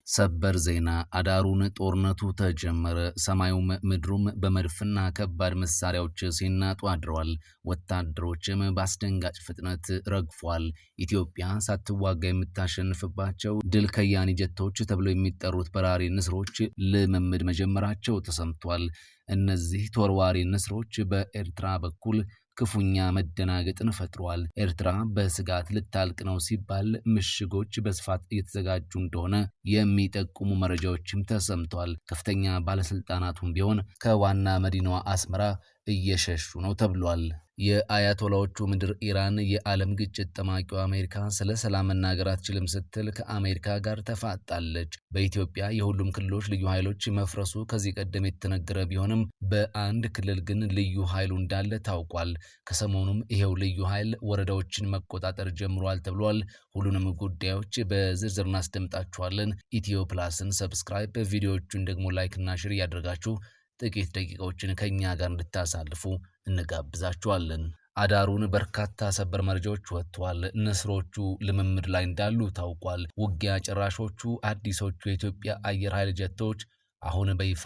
ሰበር ዜና አዳሩን ጦርነቱ ተጀመረ። ሰማዩም ምድሩም በመድፍና ከባድ መሳሪያዎች ሲናጡ አድረዋል። ወታደሮችም በአስደንጋጭ ፍጥነት ረግፏል። ኢትዮጵያ ሳትዋጋ የምታሸንፍባቸው ድል ከያኒ ጀቶች ተብለው የሚጠሩት በራሪ ንስሮች ልምምድ መጀመራቸው ተሰምቷል። እነዚህ ተወርዋሪ ንስሮች በኤርትራ በኩል ክፉኛ መደናገጥን ፈጥሯል። ኤርትራ በስጋት ልታልቅ ነው ሲባል ምሽጎች በስፋት እየተዘጋጁ እንደሆነ የሚጠቁሙ መረጃዎችም ተሰምቷል። ከፍተኛ ባለስልጣናቱም ቢሆን ከዋና መዲናዋ አስመራ እየሸሹ ነው ተብሏል። የአያቶላዎቹ ምድር ኢራን የዓለም ግጭት ጠማቂው አሜሪካ ስለ ሰላም መናገር አትችልም ስትል ከአሜሪካ ጋር ተፋጣለች። በኢትዮጵያ የሁሉም ክልሎች ልዩ ኃይሎች መፍረሱ ከዚህ ቀደም የተነገረ ቢሆንም በአንድ ክልል ግን ልዩ ኃይሉ እንዳለ ታውቋል። ከሰሞኑም ይሄው ልዩ ኃይል ወረዳዎችን መቆጣጠር ጀምሯል ተብሏል። ሁሉንም ጉዳዮች በዝርዝር እናስደምጣችኋለን። ኢትዮ ፕላስን ሰብስክራይብ፣ ቪዲዮዎቹን ደግሞ ላይክ እና ሼር እያደረጋችሁ ጥቂት ደቂቃዎችን ከኛ ጋር እንድታሳልፉ እንጋብዛችኋለን። አዳሩን በርካታ ሰበር መረጃዎች ወጥተዋል። ንስሮቹ ልምምድ ላይ እንዳሉ ታውቋል። ውጊያ ጨራሾቹ አዲሶቹ የኢትዮጵያ አየር ኃይል ጀቶች አሁን በይፋ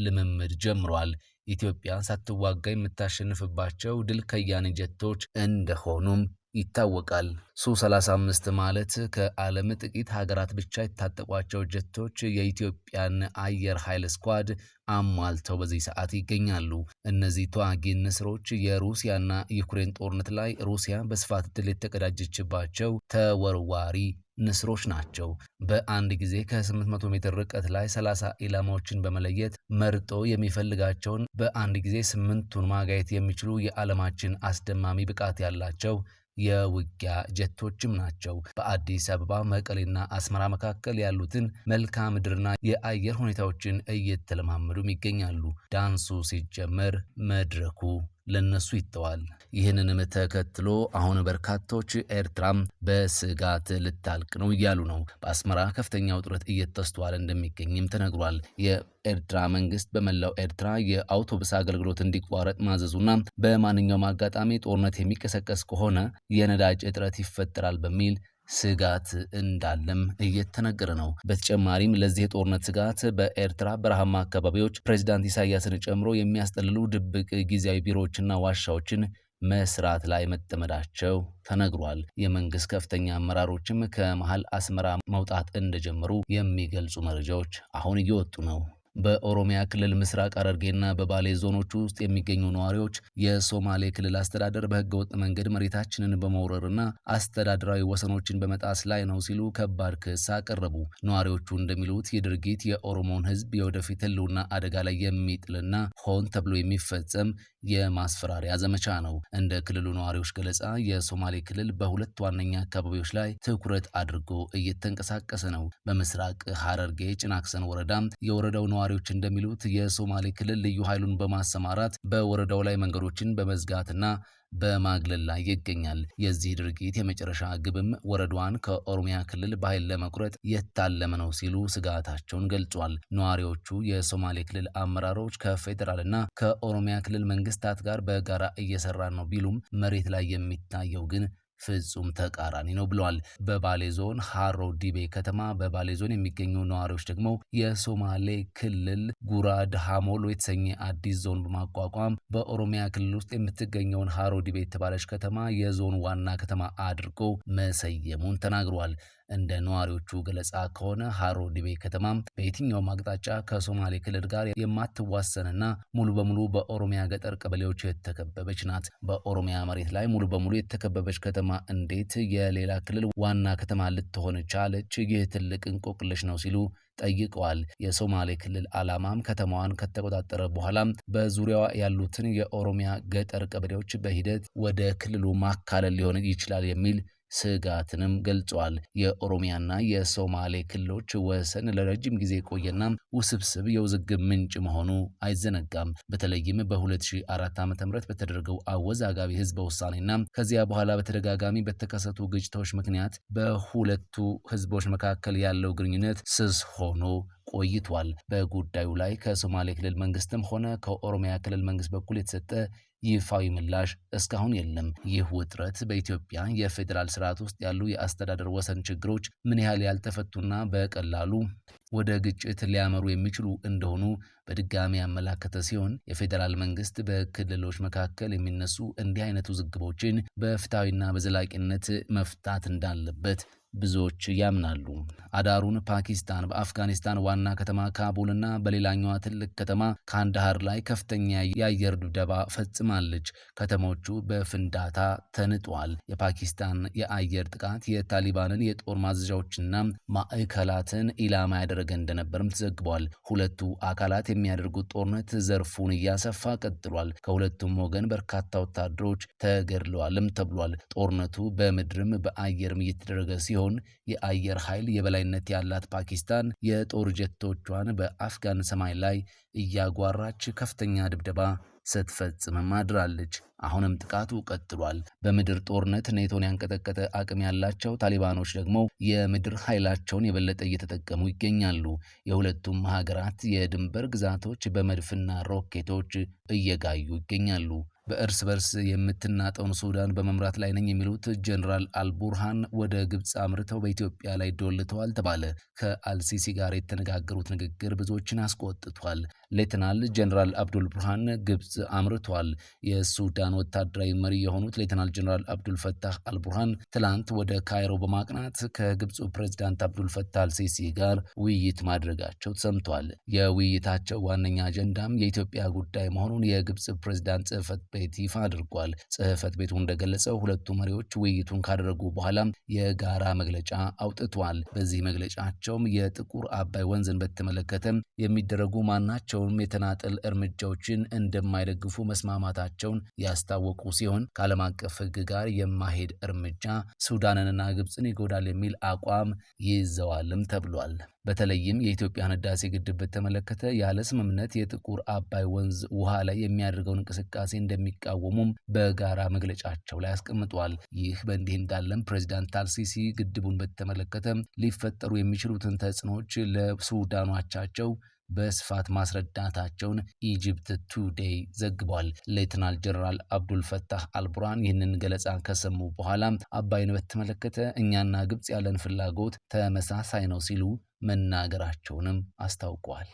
ልምምድ ጀምሯል። ኢትዮጵያ ሳትዋጋ የምታሸንፍባቸው ድል ከያኒ ጀቶች እንደሆኑም ይታወቃል። ሱ-35 ማለት ከዓለም ጥቂት ሀገራት ብቻ የታጠቋቸው ጀቶች የኢትዮጵያን አየር ኃይል ስኳድ አሟልተው በዚህ ሰዓት ይገኛሉ። እነዚህ ተዋጊ ንስሮች የሩሲያና ዩክሬን ጦርነት ላይ ሩሲያ በስፋት ድል የተቀዳጀችባቸው ተወርዋሪ ንስሮች ናቸው። በአንድ ጊዜ ከ800 ሜትር ርቀት ላይ 30 ኢላማዎችን በመለየት መርጦ የሚፈልጋቸውን በአንድ ጊዜ 8ቱን ማጋየት የሚችሉ የዓለማችን አስደማሚ ብቃት ያላቸው የውጊያ ጀቶችም ናቸው። በአዲስ አበባ መቀሌና አስመራ መካከል ያሉትን መልክዓ ምድርና የአየር ሁኔታዎችን እየተለማመዱም ይገኛሉ። ዳንሱ ሲጀመር መድረኩ ለነሱ ይተዋል። ይህንንም ተከትሎ አሁን በርካቶች ኤርትራም በስጋት ልታልቅ ነው እያሉ ነው። በአስመራ ከፍተኛ ውጥረት እየተስተዋለ እንደሚገኝም ተነግሯል። የኤርትራ መንግስት በመላው ኤርትራ የአውቶቡስ አገልግሎት እንዲቋረጥ ማዘዙና በማንኛውም አጋጣሚ ጦርነት የሚቀሰቀስ ከሆነ የነዳጅ እጥረት ይፈጠራል በሚል ስጋት እንዳለም እየተነገረ ነው። በተጨማሪም ለዚህ የጦርነት ስጋት በኤርትራ በረሃማ አካባቢዎች ፕሬዝዳንት ኢሳያስን ጨምሮ የሚያስጠልሉ ድብቅ ጊዜያዊ ቢሮዎችና ዋሻዎችን መስራት ላይ መጠመዳቸው ተነግሯል። የመንግስት ከፍተኛ አመራሮችም ከመሃል አስመራ መውጣት እንደጀመሩ የሚገልጹ መረጃዎች አሁን እየወጡ ነው። በኦሮሚያ ክልል ምስራቅ ሐረርጌና በባሌ ዞኖች ውስጥ የሚገኙ ነዋሪዎች የሶማሌ ክልል አስተዳደር በህገወጥ መንገድ መሬታችንን በመውረርና አስተዳደራዊ ወሰኖችን በመጣስ ላይ ነው ሲሉ ከባድ ክስ አቀረቡ። ነዋሪዎቹ እንደሚሉት የድርጊት የኦሮሞን ህዝብ የወደፊት ህልውና አደጋ ላይ የሚጥልና ሆን ተብሎ የሚፈጸም የማስፈራሪያ ዘመቻ ነው። እንደ ክልሉ ነዋሪዎች ገለጻ የሶማሌ ክልል በሁለት ዋነኛ አካባቢዎች ላይ ትኩረት አድርጎ እየተንቀሳቀሰ ነው። በምስራቅ ሐረርጌ ጭናክሰን ወረዳ የወረዳው ነዋሪዎች እንደሚሉት የሶማሌ ክልል ልዩ ኃይሉን በማሰማራት በወረዳው ላይ መንገዶችን በመዝጋትና በማግለል ላይ ይገኛል። የዚህ ድርጊት የመጨረሻ ግብም ወረዳዋን ከኦሮሚያ ክልል በኃይል ለመቁረጥ የታለመ ነው ሲሉ ስጋታቸውን ገልጿል። ነዋሪዎቹ የሶማሌ ክልል አመራሮች ከፌዴራልና ከኦሮሚያ ክልል መንግስታት ጋር በጋራ እየሰራ ነው ቢሉም መሬት ላይ የሚታየው ግን ፍጹም ተቃራኒ ነው ብለዋል። በባሌ ዞን ሃሮ ዲቤ ከተማ በባሌ ዞን የሚገኙ ነዋሪዎች ደግሞ የሶማሌ ክልል ጉራድ ሃሞሎ የተሰኘ አዲስ ዞን በማቋቋም በኦሮሚያ ክልል ውስጥ የምትገኘውን ሃሮ ዲቤ የተባለች ከተማ የዞን ዋና ከተማ አድርጎ መሰየሙን ተናግሯል። እንደ ነዋሪዎቹ ገለጻ ከሆነ ሃሮ ዲቤ ከተማ በየትኛውም አቅጣጫ ከሶማሌ ክልል ጋር የማትዋሰንና ሙሉ በሙሉ በኦሮሚያ ገጠር ቀበሌዎች የተከበበች ናት። በኦሮሚያ መሬት ላይ ሙሉ በሙሉ የተከበበች ከተማ እንዴት የሌላ ክልል ዋና ከተማ ልትሆን ቻለች? ይህ ትልቅ እንቆቅልሽ ነው ሲሉ ጠይቀዋል። የሶማሌ ክልል ዓላማም ከተማዋን ከተቆጣጠረ በኋላ በዙሪያዋ ያሉትን የኦሮሚያ ገጠር ቀበሌዎች በሂደት ወደ ክልሉ ማካለል ሊሆን ይችላል የሚል ስጋትንም ገልጿል። የኦሮሚያና የሶማሌ ክልሎች ወሰን ለረጅም ጊዜ የቆየና ውስብስብ የውዝግብ ምንጭ መሆኑ አይዘነጋም። በተለይም በ2004 ዓ.ም በተደረገው አወዛጋቢ ህዝበ ውሳኔና ከዚያ በኋላ በተደጋጋሚ በተከሰቱ ግጭቶች ምክንያት በሁለቱ ህዝቦች መካከል ያለው ግንኙነት ስስ ሆኖ ቆይቷል። በጉዳዩ ላይ ከሶማሌ ክልል መንግስትም ሆነ ከኦሮሚያ ክልል መንግስት በኩል የተሰጠ ይፋዊ ምላሽ እስካሁን የለም። ይህ ውጥረት በኢትዮጵያ የፌዴራል ስርዓት ውስጥ ያሉ የአስተዳደር ወሰን ችግሮች ምን ያህል ያልተፈቱና በቀላሉ ወደ ግጭት ሊያመሩ የሚችሉ እንደሆኑ በድጋሚ ያመላከተ ሲሆን የፌዴራል መንግስት በክልሎች መካከል የሚነሱ እንዲህ አይነት ውዝግቦችን በፍትሐዊና በዘላቂነት መፍታት እንዳለበት ብዙዎች ያምናሉ። አዳሩን ፓኪስታን በአፍጋኒስታን ዋና ከተማ ካቡልና በሌላኛዋ ትልቅ ከተማ ካንዳሃር ላይ ከፍተኛ የአየር ድብደባ ፈጽማለች። ከተሞቹ በፍንዳታ ተንጧል። የፓኪስታን የአየር ጥቃት የታሊባንን የጦር ማዘዣዎችና ማዕከላትን ኢላማ ያደረገ እንደነበርም ተዘግቧል። ሁለቱ አካላት የሚያደርጉት ጦርነት ዘርፉን እያሰፋ ቀጥሏል። ከሁለቱም ወገን በርካታ ወታደሮች ተገድለዋልም ተብሏል። ጦርነቱ በምድርም በአየርም እየተደረገ ሲሆን የአየር ኃይል የበላይነት ያላት ፓኪስታን የጦር ጀቶቿን በአፍጋን ሰማይ ላይ እያጓራች ከፍተኛ ድብደባ ስትፈጽም አድራለች። አሁንም ጥቃቱ ቀጥሏል። በምድር ጦርነት ኔቶን ያንቀጠቀጠ አቅም ያላቸው ታሊባኖች ደግሞ የምድር ኃይላቸውን የበለጠ እየተጠቀሙ ይገኛሉ። የሁለቱም ሀገራት የድንበር ግዛቶች በመድፍና ሮኬቶች እየጋዩ ይገኛሉ። በእርስ በርስ የምትናጠውን ሱዳን በመምራት ላይ ነኝ የሚሉት ጀነራል አልቡርሃን ወደ ግብጽ አምርተው በኢትዮጵያ ላይ ዶልተዋል ተባለ። ከአልሲሲ ጋር የተነጋገሩት ንግግር ብዙዎችን አስቆጥቷል። ሌተናል ጀነራል አብዱል ቡርሃን ግብጽ አምርተዋል። የሱዳን ወታደራዊ መሪ የሆኑት ሌተናል ጀነራል አብዱል ፈታህ አልቡርሃን ትላንት ወደ ካይሮ በማቅናት ከግብፁ ፕሬዝዳንት አብዱል ፈታህ አልሲሲ ጋር ውይይት ማድረጋቸው ተሰምቷል። የውይይታቸው ዋነኛ አጀንዳም የኢትዮጵያ ጉዳይ መሆኑን የግብጽ ፕሬዝዳንት ጽህፈት ቤት ይፋ አድርጓል። ጽህፈት ቤቱ እንደገለጸው ሁለቱ መሪዎች ውይይቱን ካደረጉ በኋላ የጋራ መግለጫ አውጥቷል። በዚህ መግለጫቸውም የጥቁር አባይ ወንዝን በተመለከተ የሚደረጉ ማናቸውም የተናጠል እርምጃዎችን እንደማይደግፉ መስማማታቸውን ያስታወቁ ሲሆን ከዓለም አቀፍ ሕግ ጋር የማሄድ እርምጃ ሱዳንንና ግብፅን ይጎዳል የሚል አቋም ይዘዋልም ተብሏል። በተለይም የኢትዮጵያን ህዳሴ ግድብ በተመለከተ ያለ ስምምነት የጥቁር አባይ ወንዝ ውሃ ላይ የሚያደርገውን እንቅስቃሴ እንደሚቃወሙም በጋራ መግለጫቸው ላይ አስቀምጧል። ይህ በእንዲህ እንዳለም ፕሬዚዳንት አልሲሲ ግድቡን በተመለከተ ሊፈጠሩ የሚችሉትን ተጽዕኖዎች ለሱዳኖቻቸው በስፋት ማስረዳታቸውን ኢጂፕት ቱዴይ ዘግቧል። ሌተናል ጀነራል አብዱል ፈታህ አልቡርሃን ይህንን ገለጻ ከሰሙ በኋላ አባይን በተመለከተ እኛና ግብጽ ያለን ፍላጎት ተመሳሳይ ነው ሲሉ መናገራቸውንም አስታውቀዋል።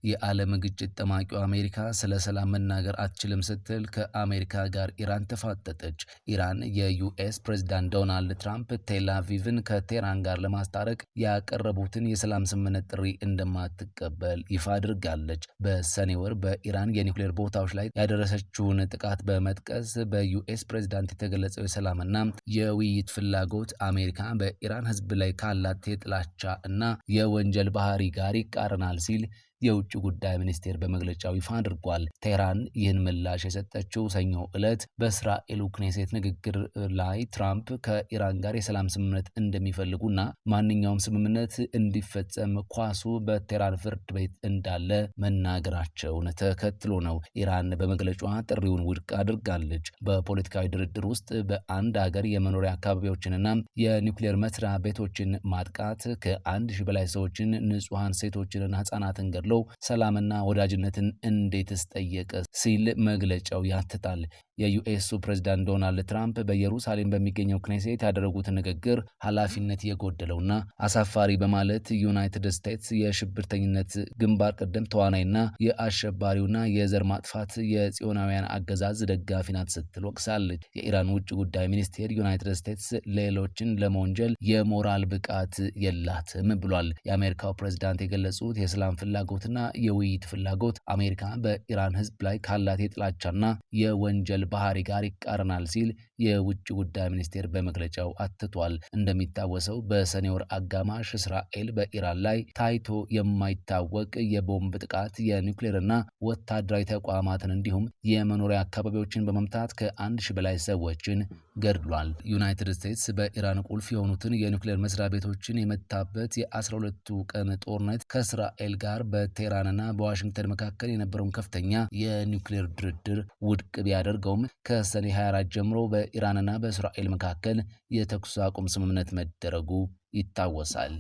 የዓለም ግጭት ጠማቂው አሜሪካ ስለ ሰላም መናገር አትችልም ስትል ከአሜሪካ ጋር ኢራን ተፋጠጠች። ኢራን የዩኤስ ፕሬዝዳንት ዶናልድ ትራምፕ ቴል አቪቭን ከቴህራን ጋር ለማስታረቅ ያቀረቡትን የሰላም ስምምነት ጥሪ እንደማትቀበል ይፋ አድርጋለች። በሰኔ ወር በኢራን የኒውክሌር ቦታዎች ላይ ያደረሰችውን ጥቃት በመጥቀስ በዩኤስ ፕሬዝዳንት የተገለጸው የሰላምና የውይይት ፍላጎት አሜሪካ በኢራን ሕዝብ ላይ ካላት የጥላቻ እና የወንጀል ባህሪ ጋር ይቃረናል ሲል የውጭ ጉዳይ ሚኒስቴር በመግለጫው ይፋ አድርጓል። ቴህራን ይህን ምላሽ የሰጠችው ሰኞ ዕለት በእስራኤሉ ክኔሴት ንግግር ላይ ትራምፕ ከኢራን ጋር የሰላም ስምምነት እንደሚፈልጉና ማንኛውም ስምምነት እንዲፈጸም ኳሱ በቴህራን ፍርድ ቤት እንዳለ መናገራቸውን ተከትሎ ነው። ኢራን በመግለጫዋ ጥሪውን ውድቅ አድርጋለች። በፖለቲካዊ ድርድር ውስጥ በአንድ ሀገር የመኖሪያ አካባቢዎችንና የኒውክሌር መስሪያ ቤቶችን ማጥቃት ከ1000 በላይ ሰዎችን ንጹሐን ሴቶችንና ህጻናትን ገድሎ ሰላምና ወዳጅነትን እንዴትስ ጠየቀ ሲል መግለጫው ያትታል። የዩኤሱ ፕሬዝዳንት ዶናልድ ትራምፕ በኢየሩሳሌም በሚገኘው ክኔሴት ያደረጉትን ንግግር ኃላፊነት የጎደለውና አሳፋሪ በማለት ዩናይትድ ስቴትስ የሽብርተኝነት ግንባር ቀደም ተዋናይና የአሸባሪውና የዘር ማጥፋት የጽዮናውያን አገዛዝ ደጋፊ ናት ስትል ወቅሳለች። የኢራን ውጭ ጉዳይ ሚኒስቴር ዩናይትድ ስቴትስ ሌሎችን ለመወንጀል የሞራል ብቃት የላትም ብሏል። የአሜሪካው ፕሬዝዳንት የገለጹት የሰላም ፍላጎትና የውይይት ፍላጎት አሜሪካ በኢራን ሕዝብ ላይ ካላት የጥላቻና የወንጀል ባህሪ ጋር ይቃረናል ሲል የውጭ ጉዳይ ሚኒስቴር በመግለጫው አትቷል። እንደሚታወሰው በሰኔ ወር አጋማሽ እስራኤል በኢራን ላይ ታይቶ የማይታወቅ የቦምብ ጥቃት የኒውክሌርና ወታደራዊ ተቋማትን እንዲሁም የመኖሪያ አካባቢዎችን በመምታት ከ1000 በላይ ሰዎችን ገድሏል። ዩናይትድ ስቴትስ በኢራን ቁልፍ የሆኑትን የኒውክሌር መስሪያ ቤቶችን የመታበት የ12ቱ ቀን ጦርነት ከእስራኤል ጋር በቴህራንና በዋሽንግተን መካከል የነበረውን ከፍተኛ የኒውክሌር ድርድር ውድቅ ቢያደርገውም ከሰኔ 24 ጀምሮ በኢራንና በእስራኤል መካከል የተኩስ አቁም ስምምነት መደረጉ ይታወሳል።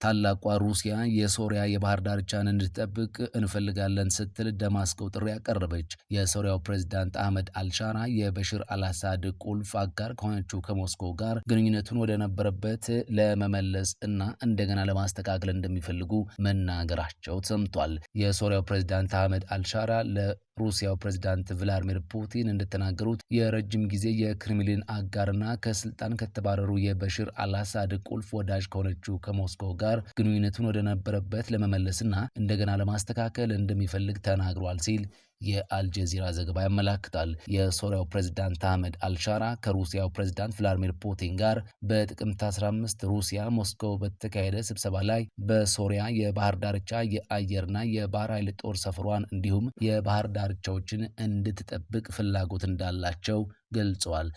ታላቋ ሩሲያ የሶሪያ የባህር ዳርቻን እንድትጠብቅ እንፈልጋለን ስትል ደማስቆ ጥሪ ያቀረበች። የሶሪያው ፕሬዝዳንት አህመድ አልሻራ የበሽር አልአሳድ ቁልፍ አጋር ከሆነችው ከሞስኮ ጋር ግንኙነቱን ወደ ነበረበት ለመመለስ እና እንደገና ለማስተካከል እንደሚፈልጉ መናገራቸው ሰምቷል። የሶሪያው ፕሬዝዳንት አህመድ አልሻራ ሩሲያው ፕሬዝዳንት ቭላዲሚር ፑቲን እንደተናገሩት የረጅም ጊዜ የክሬምሊን አጋርና ከስልጣን ከተባረሩ የበሽር አልአሳድ ቁልፍ ወዳጅ ከሆነችው ከሞስኮ ጋር ግንኙነቱን ወደ ነበረበት ለመመለስና እንደገና ለማስተካከል እንደሚፈልግ ተናግሯል ሲል የአልጀዚራ ዘገባ ያመላክታል። የሶሪያው ፕሬዝዳንት አህመድ አልሻራ ከሩሲያው ፕሬዝዳንት ቭላዲሚር ፑቲን ጋር በጥቅምት 15 ሩሲያ ሞስኮ በተካሄደ ስብሰባ ላይ በሶሪያ የባህር ዳርቻ የአየርና የባህር ኃይል ጦር ሰፈሯን እንዲሁም የባህር ዳርቻዎችን እንድትጠብቅ ፍላጎት እንዳላቸው ገልጸዋል።